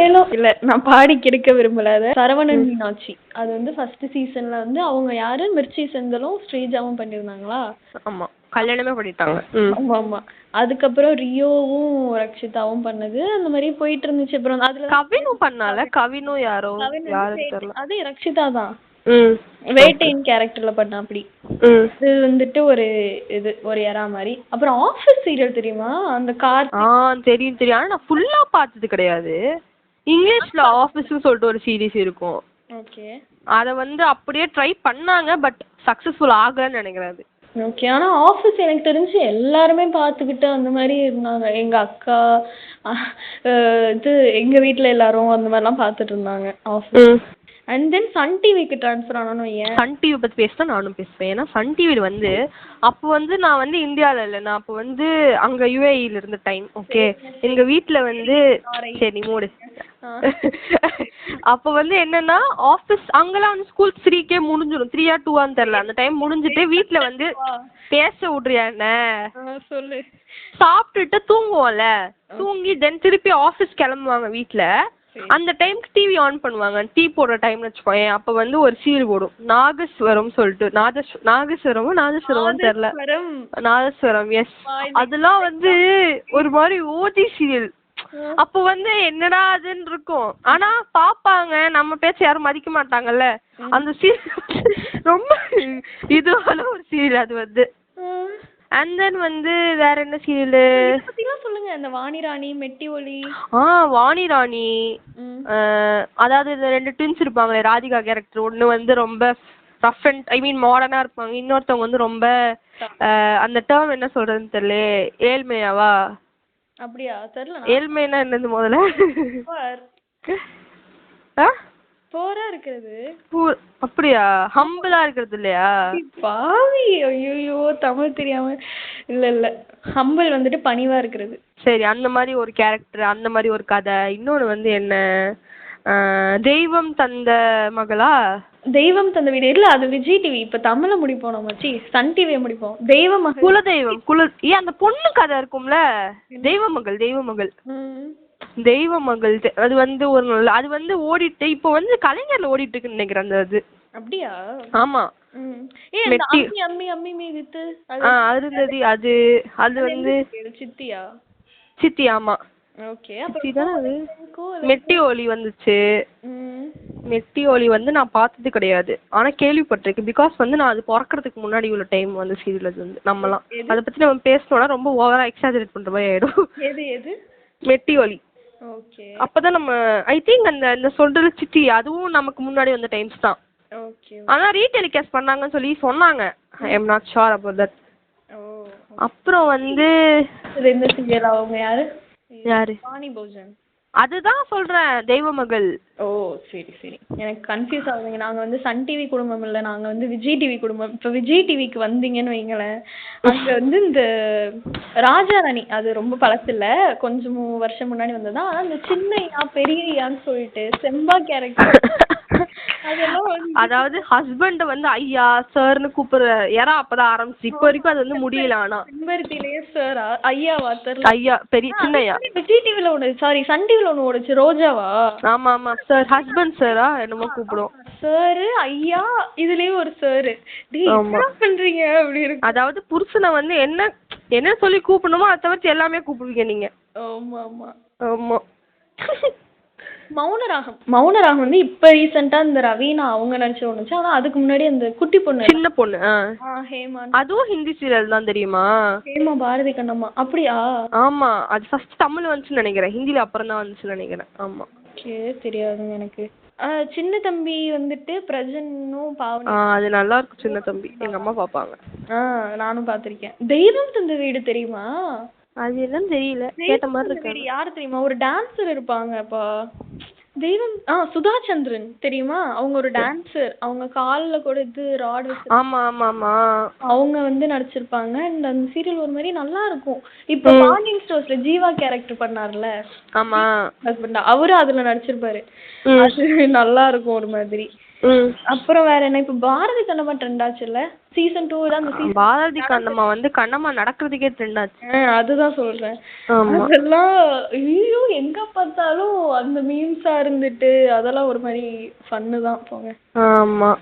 ஏலோ இல்ல, நான் பாடி கெடுக்க விரும்பல. சரவணன் மீனாட்சி அது வந்து ஃபர்ஸ்ட் சீசன்ல வந்து அவங்க யாரு மிர்ச்சி செந்தலும் ஸ்ரீஜாவும் பண்ணிருந்தாங்களா. ஆமா, கல்யாணமே பண்ணிட்டாங்க. ஆமா ஆமா. அதுக்கப்புறம் ரியோவும் ரக்ஷிதாவும் பண்ணது அந்த மாதிரி போயிட்டு இருந்துச்சு. அப்புறம் அதுல கவினும் பண்ணால, கவினும் யாரோ தெரியல, அது ரக்ஷிதா தான் வேட்டையின் கேரக்டர்ல பண்ணா. அப்படி இது வந்துட்டு ஒரு இது ஒரு எரா மாதிரி. அப்புறம் ஆஃபீஸ் சீரியல் தெரியுமா, அந்த கார் தெரியும் தெரியும், ஆனா நான் ஃபுல்லா பார்த்தது கிடையாது. இங்கிலீஷ்ல ஆஃபீஸ்னு சொல்லிட்டு ஒரு சீரிஸ் இருக்கும். ஓகே, அத வந்து அப்படியே ட்ரை பண்ணாங்க, பட் சக்சஸ்ஃபுல் ஆகலன்னு நினைக்கிறேன். ஓகே, ஆனா ஆஃபீஸ் எனக்கு தெரிஞ்சு எல்லாருமே பார்த்துக்கிட்டு அந்த மாதிரி இருந்தாங்க. எங்க அக்கா, இது எங்க வீட்டுல எல்லாரும் அந்த மாதிரிலாம் பார்த்துட்டு இருந்தாங்க ஆஃபீஸ். அண்ட் தென் சன் டிவிக்கு ட்ரான்ஸ்ஃபர் ஆனோம். ஏன் சன் டிவி பத்தி பேசினா நானும் பேசுவேன். ஏன்னா சன் டிவில வந்து அப்போ வந்து நான் வந்து இந்தியாவில் இல்லை, நான் அப்போ வந்து அங்கே யுஏஇல இருந்த டைம். ஓகே, எங்கள் வீட்டில் வந்து சரி மூடு. அப்போ வந்து என்னன்னா ஆஃபீஸ் அங்கெல்லாம் வந்து ஸ்கூல் 3K முடிஞ்சிடும், 3 or 2 தெரியல. அந்த டைம் முடிஞ்சிட்டு வீட்டில் வந்து பேச விட்றியா என்ன சொல்லு, சாப்பிட்டுட்டு தூங்குவோம்ல, தூங்கி தென் திருப்பி ஆஃபீஸ் கிளம்புவாங்க வீட்டில். அந்த டைம்க்கு டிவி ஆன் பண்ணுவாங்க, டீ போடுற டைம்னு வச்சுக்கோங்க. அப்ப வந்து ஒரு சீரியல் போடும், நாகஸ்வரம் சொல்லிட்டு. நாதஸ்வரம் தெரியல, நாதஸ்வரம். எஸ், அதெல்லாம் வந்து ஒரு மாதிரி ஓஜி சீரியல். அப்ப வந்து என்னடா அதுன்னு இருக்கும், ஆனா பாப்பாங்க, நம்ம பேச்ச யாரும் மதிக்க மாட்டாங்கல்ல. அந்த சீரியல் ரொம்ப இதுவான ஒரு சீரியல் அது வந்து. அண்ட் தென் வந்து வேற என்ன சீரியல் பத்திலாம் சொல்லுங்க. அந்த வாணிராணி, மெட்டி ஒலி. வாணிராணி, அதாவது இந்த 2 ட்வின்ஸ் இருப்பாங்களே, ராதிகா கேரக்டர். ஒண்ணு வந்து ரொம்ப ரஃப் அண்ட் ஐ மீன் மாடர்னா இருப்பாங்க, இன்னொருத்தவங்க வந்து ரொம்ப அந்த டேர்ம் என்ன சொல்றதுன்னு தெரியல, ஏழ்மையாவா? அப்படியா? தெரியல. ஏழ்மைனா என்னது முதல்ல? போரா இருக்கிறது. அப்படியா? ஹம்பிளா இருக்கிறது இல்லையா? பாவி, ஐயோ தமிழ் தெரியாம. இல்ல இல்ல, ஹம்பிள் வந்துட்டு பணிவா இருக்கிறது. சரி, அந்த மாதிரி ஒரு கேரக்டர், அந்த மாதிரி ஒரு கதை. இன்னொன்னு வந்து என்ன, தெய்வம் தந்த மகளா? தெய்வம் தந்த வீடு இல்ல, அது விஜய் டிவி. இப்ப தமிழ முடிப்போம் நம்ம, சன் டிவியை முடிப்போம். தெய்வ மகள், குலதெய்வம், அந்த பொண்ணு கதை இருக்கும்ல, தெய்வ மகள். தெய்வ மகள் அது வந்து ஒரு நல்ல, அது வந்து ஓடிட்டு இப்போ வந்து கலைஞர்ல ஓடிட்டு இருக்குன்னு நினைக்கிறேன் அந்த இது. அப்படியா? ஆமா. அம்மி மீதித்து அருந்ததி, அது அது வந்து சித்தியா? சித்தி, ஆமா. ஓகே, அது மெட்டி ஒலி வந்துச்சு. மெட்டி ஒலி வந்து நான் பார்த்தது கிடையாது, ஆனா கேள்விப்பட்டிருக்கேன். பிகாஸ் வந்து நான் அது பிறக்கிறதுக்கு முன்னாடி உள்ள டைம் வந்து சீரியல் அது வந்து. நம்மலாம் அதை பத்தி நம்ம பேசணும்னா ரொம்ப ஓவரா எக்ஸாஜரேட் பண்ற மாதிரி ஆயிடும். எது மெட்டி ஒலி. ஓகே, அப்பதான் நம்ம ஐ திங்க் அந்த சொல்றது சித்தி, அதுவும் நமக்கு முன்னாடி வந்த டைம்ஸ் தான். ஓகே, ஆனா ரீடெலிகாஸ்ட் பண்ணாங்கன்னு சொல்லி சொன்னாங்க. I am not sure about that. அப்புறம் வந்து இந்த சீரியல் அவங்க யாரு வாணி போஜன். அதுதான் சொல்றேன், தெய்வ மகள். ஓ சரி சரி, எனக்கு கன்ஃபியூஸ் ஆகுதுங்க. நாங்க வந்து சன் டிவி குடும்பம் இல்ல, நாங்க வந்து விஜய் டிவி குடும்பம். இப்ப விஜய் டிவிக்கு வந்தீங்கன்னு வைங்களேன், அங்க வந்து இந்த ராஜா ராணி, அது ரொம்ப பழசு இல்ல, கொஞ்சம் வருஷம் முன்னாடி வந்ததா. ஆனா இந்த சின்னையா பெரியய்யான்னு சொல்லிட்டு செம்பா கேரக்டர், அதெல்லாம் வந்து அதாவது ஹஸ்பண்ட வந்து ஐயா சார்னு கூப்பிடுற யாரா அப்பதான் ஆரம்பிச்சு, இப்ப வரைக்கும் அது வந்து முடியல. ஆனா செம்பருத்திலேயே சார் ஐயாவா தெரியல. ஐயா பெரிய சின்னையா. விஜய் டிவில ஒண்ணு, சாரி சன் டிவில ஒண்ணு ஓடுச்சு, ரோஜாவா? ஆமா ஆமா சார், ஹஸ்பண்ட் சாரா என்னமோ கூப்பிடுவோம். சார் ஐயா, இதுலயும் ஒரு சார். என்ன பண்றீங்க அப்படி இருக்கு. அதாவது புருஷனை வந்து என்ன என்ன சொல்லி கூப்பிடணுமோ அதை தவிர்த்து எல்லாமே கூப்பிடுவீங்க நீங்க. ஆமா ஆமா ஆமா. மௌனராகம், மௌனராகம் வந்து இப்ப ரீசெண்டா இந்த ரவீனா அவங்க நடிச்ச ஒண்ணுச்சு. ஆனா அதுக்கு முன்னாடி அந்த குட்டி பொண்ணு, சின்ன பொண்ணு, ஹேமா, அதுவும் ஹிந்தி சீரியல் தான் தெரியுமா? ஹேமா பாரதி கண்ணம்மா, அப்படியா? ஆமா, அது ஃபர்ஸ்ட் தமிழ் வந்துச்சுன்னு நினைக்கிறேன், ஹிந்தில அப்புறம் தான் வந்துச்சுன்னு நினைக்கிறேன். ஆமா. தெரியாதுங்க எனக்கு. சின்ன தம்பி வந்துட்டு பிரஜனும் பாவனி, அது நல்லா இருக்கும். சின்ன தம்பி எங்க அம்மா பாப்பாங்க. நானும் பாத்திருக்கேன். தெய்வம் தந்த வீடு தெரியுமா? அது என்னன்னு தெரியல, கேட்ட மாதிரி இருக்கு. யாரு தெரியுமா? ஒரு டான்சர் இருப்பாங்கப்பா, தெய்வம், சுதா சந்திரன் தெரியுமா? அவங்க ஒரு டான்சர், அவங்க கால்ல கூட இது ராட் வச்சு. ஆமா ஆமா ஆமா, அவங்க வந்து நடிச்சிருப்பாங்க. அண்ட் அந்த சீரியல் ஒரு மாதிரி நல்லா இருக்கும். இப்போ பாண்டியன் ஸ்டோர்ஸ்ல ஜீவா கேரக்டர் பண்ணார்ல, ஆமா ஹஸ்பண்டா, அவரு அதுல நடிச்சிருப்பாரு. அது நல்லா இருக்கும் ஒரு மாதிரி. அப்புறம் வேற என்ன, இப்ப பாரதி கண்ணம்மா ட்ரெண்ட் ஆச்சுல்ல, சீசன் 2 தான். அந்த பாரதி கண்ணம்மா வந்து கண்ணம்மா நடக்கிறதுக்கே ட்ரெண்ட் ஆச்சு. அதுதான் சொல்றேன். அதெல்லாம் ஐயோ எங்க பார்த்தாலும் அந்த மீம்ஸா இருந்துட்டு அதெல்லாம் ஒரு மாதிரி ஃபன்னு தான் போங்க. ஆமா.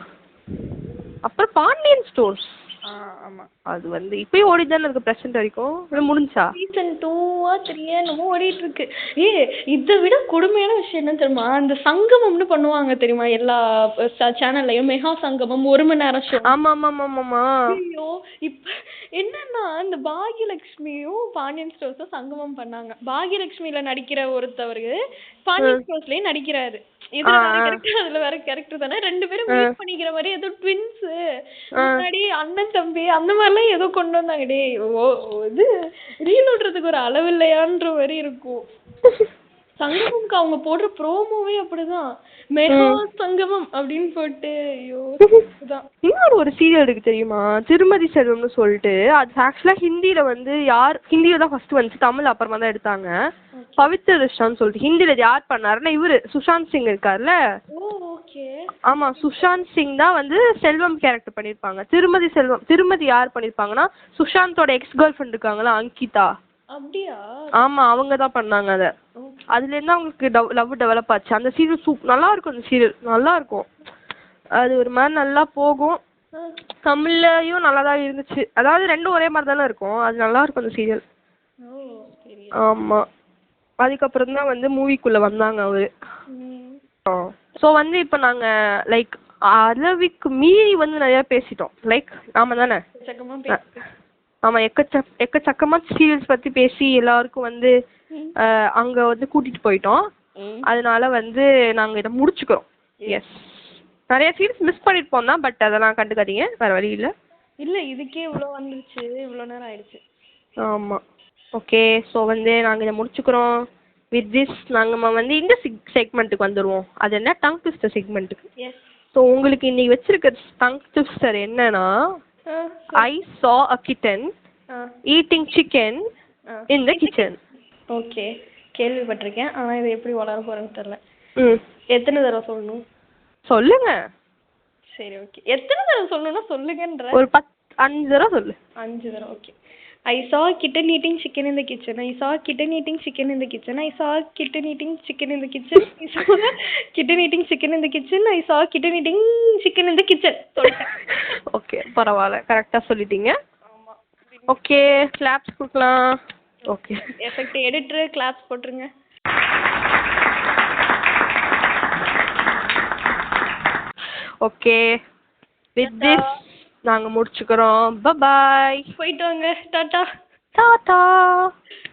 அப்புறம் பாண்டியன் ஸ்டோர்ஸ், ஆமா, அது வந்து இப்பயும் ஓடிதானே இருக்கு பிரசன்ட் வரைக்கும். முடிஞ்சா சீசன் 2 3 என்னமோ ஓடிட்டு இருக்கு. இதை விட கொடுமையான விஷயம் என்ன தெரியுமா, அந்த சங்கமம்னு பண்ணுவாங்க தெரியுமா எல்லா சேனல்லையும், மெகா சங்கமம் 1 மணி நேரம் ஷோ. ஆமா ஆமா ஆமா ஆமா. ஐயோ இப்ப என்னன்னா, இந்த பாகியலட்சுமியும் பாண்டியன் ஸ்டோர்ஸும் சங்கமம் பண்ணாங்க. பாகியலட்சுமியில நடிக்கிற ஒருத்தவரு பாண்டியன் ஸ்டோர்ஸ்லயும் நடிக்கிறாரு. இதுல வேற கேரக்டர், அதுல வேற கேரக்டர் தானே, 2 பேரும் மீட் பண்ணிக்கிற மாதிரி ஏதோ ட்வின்ஸ் முன்னாடி அண்ணன் தம்பி அந்த மாதிரிலாம் ஏதோ கொண்டு வந்தாங்க. டே இது ரீல் விடுறதுக்கு ஒரு அளவு இல்லையான்ற மாதிரி இருக்கும். சங்கமம்க்கு அவங்க போடுற ப்ரோமோவே அப்படிதான், மெகா சங்கமம் அப்படின்னு போட்டு. ஐயோ இன்னொரு ஒரு சீரியல் இருக்கு தெரியுமா, திருமதி செல்வம்னு சொல்லிட்டு. அது ஆக்சுவலா ஹிந்தில வந்து ஹிந்தில தான் ஃபர்ஸ்ட் வந்துச்சு, தமிழ் அப்புறமா தான் எடுத்தாங்க. பவித்ர ரிஷான்னு சொல்லிட்டு. ஹிந்தில யார் பண்ணாருன்னா இவரு சுஷாந்த் சிங் இருக்காருல்ல. ஆமா, சுஷாந்த் சிங் தான் வந்து செல்வம் கேரக்டர் பண்ணிருப்பாங்க. திருமதி செல்வம், திருமதி யார் பண்ணிருப்பாங்கன்னா சுஷாந்தோட எக்ஸ் கேர்ள் ஃப்ரெண்ட் இருக்காங்களா, அங்கிதா. அப்படியா? ஆமா, அவங்க தான் பண்ணாங்க அத. அதுல இருந்து அவங்களுக்கு லவ் டெவலப் ஆச்சு. அந்த சீரியல் நல்லா இருக்கும். அந்த சீரியல் நல்லா இருக்கும். அது ஒரு மாதிரி நல்லா போகும். தமிழ்லயும் நல்லா தான் இருந்துச்சு. அதாவது ரெண்டும் ஒரே மாதிரி தானே இருக்கும். அது நல்லா இருக்கும் அந்த சீரியல். ஆமா, அதுக்கப்புறம் தான் வந்து மூவிக்குள்ள வந்தாங்க அவரு. ஸோ வந்து இப்போ நாங்க லைக் அளவுக்கு மீறி வந்து நிறைய பேசிட்டோம். லைக் ஆமா தானே? ஆமா, எக்கச்சக்கமா சீரியல்ஸ் பத்தி பேசி எல்லாருக்கும் வந்து அங்க வந்து கூட்டிட்டு போயிட்டோம். அதனால வந்து நாங்க இதை முடிச்சுக்கிறோம். எஸ், நிறைய சீரியல்ஸ் மிஸ் பண்ணிருப்போம் தான், பட் அதெல்லாம் கண்டுக்காதீங்க, வேற வழி இல்ல. இதுக்கே இவ்வளோ வந்துருச்சு, இவ்வளோ நேரம் ஆயிடுச்சு. ஆமா, ஓகே. ஸோ வந்து நாங்க இதை முடிச்சுக்கிறோம். வித் திஸ் நாங்க வந்து இந்த செக்மெண்ட்டுக்கு வந்துடுவோம். அது என்ன, டங் ட்விஸ்டர் செக்மெண்ட்டுக்கு. ஸோ உங்களுக்கு இன்னைக்கு வச்சிருக்க டங் ட்விஸ்டர் என்னன்னா, I saw a kitten eating chicken in the kitchen. Okay, கேள்விப்பட்டிருக்கேன். ஆனா இது எப்படி வளர போறேன்னு தெரியல. எத்தனை தடவை சொல்லணும்? சொல்லுங்க. சரி ஓகே, எத்தனை தடவை சொல்லணும்னா சொல்லுங்கன்ற. ஒரு 5 தடவை சொல்லு. 5 தடவை, okay. I saw a kitten eating chicken in the kitchen. I saw a kitten eating chicken in the kitchen. I saw a kitten eating chicken in the kitchen. I saw a kitten eating chicken in the kitchen. I saw a kitten eating chicken in the kitchen. Okay, பரவாயில்ல, கரெக்டா சொல்லிட்டீங்க. ஆமா, okay, claps கொடுக்கலாம். Okay, effect editor claps போட்டுருங்க. Okay, with this நாங்க முடிச்சுக்கிறோம். Bye bye. போயிட்டு வாங்க. டாடா. டாடா.